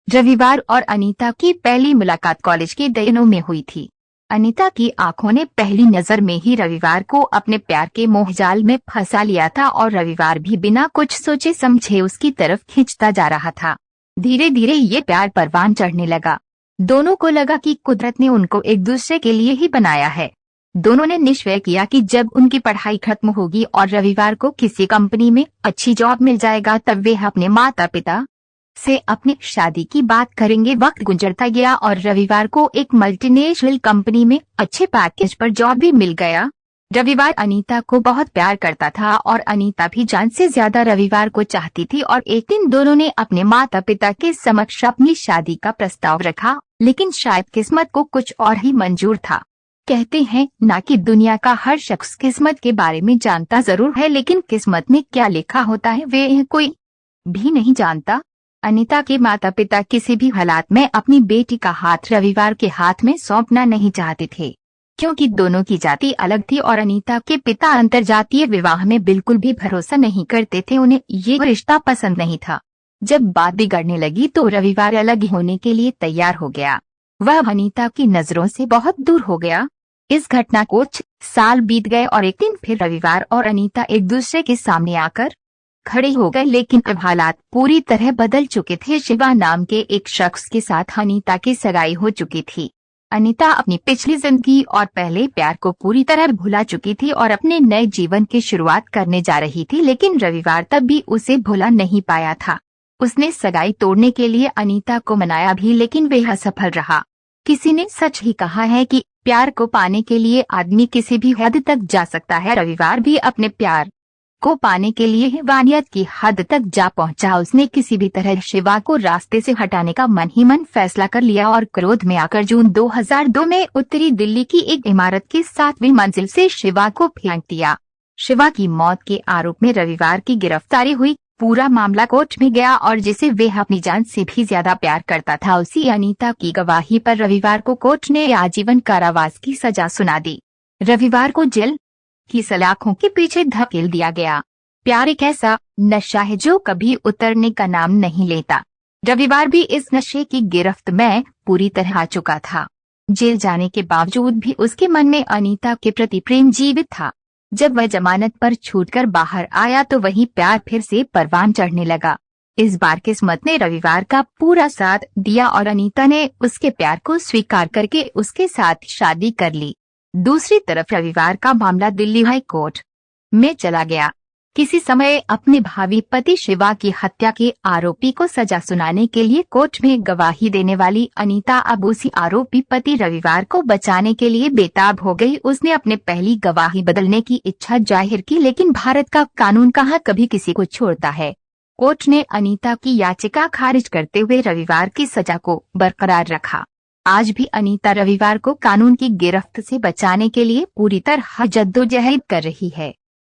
रविवार और अनीता की पहली मुलाकात कॉलेज के दिनों में हुई थी। अनीता की आंखों ने पहली नजर में ही रविवार को अपने प्यार के मोहजाल में फंसा लिया था और रविवार भी बिना कुछ सोचे समझे उसकी तरफ खींचता जा रहा था। धीरे धीरे ये प्यार परवान चढ़ने लगा। दोनों को लगा कि कुदरत ने उनको एक दूसरे के लिए ही बनाया है। दोनों ने निश्चय किया कि जब उनकी पढ़ाई खत्म होगी और रविवार को किसी कंपनी में अच्छी जॉब मिल जाएगा तब वे अपने माता पिता से अपनी शादी की बात करेंगे। वक्त गुजरता गया और रविवार को एक मल्टीनेशनल कंपनी में अच्छे पैकेज पर जॉब भी मिल गया। रविवार अनीता को बहुत प्यार करता था और अनीता भी जान से ज्यादा रविवार को चाहती थी और एक दिन दोनों ने अपने माता पिता के समक्ष अपनी शादी का प्रस्ताव रखा, लेकिन शायद किस्मत को कुछ और ही मंजूर था। कहते हैं ना कि दुनिया का हर शख्स किस्मत के बारे में जानता जरूर है, लेकिन किस्मत में क्या लिखा होता है वे कोई भी नहीं जानता। अनीता के माता पिता किसी भी हालात में अपनी बेटी का हाथ रविवार के हाथ में सौंपना नहीं चाहते थे, क्योंकि दोनों की जाति अलग थी और अनीता के पिता अंतरजातीय विवाह में बिल्कुल भी भरोसा नहीं करते थे। उन्हें ये रिश्ता पसंद नहीं था। जब बात बिगड़ने लगी तो रविवार अलग होने के लिए तैयार हो गया। वह अनीता की नजरों से बहुत दूर हो गया। इस घटना को कुछ साल बीत गए और एक दिन फिर रविवार और अनीता एक दूसरे के सामने आकर खड़े हो गए, लेकिन अब हालात पूरी तरह बदल चुके थे। शिवा नाम के एक शख्स के साथ अनीता की सगाई हो चुकी थी। अनीता अपनी पिछली जिंदगी और पहले प्यार को पूरी तरह भुला चुकी थी और अपने नए जीवन की शुरुआत करने जा रही थी, लेकिन रविवार तब भी उसे भुला नहीं पाया था। उसने सगाई तोड़ने के लिए अनीता को मनाया भी, लेकिन वह असफल रहा। किसी ने सच ही कहा है कि प्यार को पाने के लिए आदमी किसी भी हद तक जा सकता है। रविवार भी अपने प्यार को पाने के लिए हैवानियत की हद तक जा पहुंचा। उसने किसी भी तरह शिवा को रास्ते से हटाने का मन ही मन फैसला कर लिया और क्रोध में आकर जून 2002 में उत्तरी दिल्ली की एक इमारत की 7वीं मंजिल से शिवा को फेंक दिया। शिवा की मौत के आरोप में रविवार की गिरफ्तारी हुई। पूरा मामला कोर्ट में गया और जिसे वे अपनी जान से भी ज्यादा प्यार करता था, उसी अनीता की गवाही पर रविवार को कोर्ट ने आजीवन कारावास की सजा सुना दी। रविवार को जेल की सलाखों के पीछे धकेल दिया गया। प्यार एक ऐसा नशा है जो कभी उतरने का नाम नहीं लेता। रविवार भी इस नशे की गिरफ्त में पूरी तरह आ चुका था। जेल जाने के बावजूद भी उसके मन में अनीता के प्रति प्रेम जीवित था। जब वह जमानत पर छूटकर बाहर आया तो वही प्यार फिर से परवान चढ़ने लगा। इस बार किस्मत ने रविवार का पूरा साथ दिया और अनीता ने उसके प्यार को स्वीकार करके उसके साथ शादी कर ली। दूसरी तरफ रविवार का मामला दिल्ली हाई कोर्ट में चला गया। किसी समय अपने भावी पति शिवा की हत्या के आरोपी को सजा सुनाने के लिए कोर्ट में गवाही देने वाली अनीता अब उसी आरोपी पति रविवार को बचाने के लिए बेताब हो गई। उसने अपने पहली गवाही बदलने की इच्छा जाहिर की, लेकिन भारत का कानून कहाँ कभी किसी को छोड़ता है। कोर्ट ने अनीता की याचिका खारिज करते हुए रविवार की सजा को बरकरार रखा। आज भी अनीता रविवार को कानून की गिरफ्त से बचाने के लिए पूरी तरह जद्दोजहद कर रही है।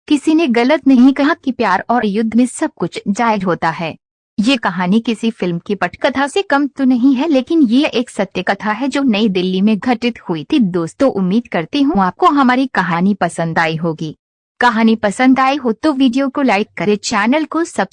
किसी ने गलत नहीं कहा कि प्यार और युद्ध में सब कुछ जायज होता है। ये कहानी किसी फिल्म की पटकथा से कम तो नहीं है, लेकिन ये एक सत्य कथा है जो नई दिल्ली में घटित हुई थी। दोस्तों, उम्मीद करती हूँ आपको हमारी कहानी पसंद आई होगी। कहानी पसंद आई हो तो वीडियो को लाइक करें, चैनल को सब्सक्राइब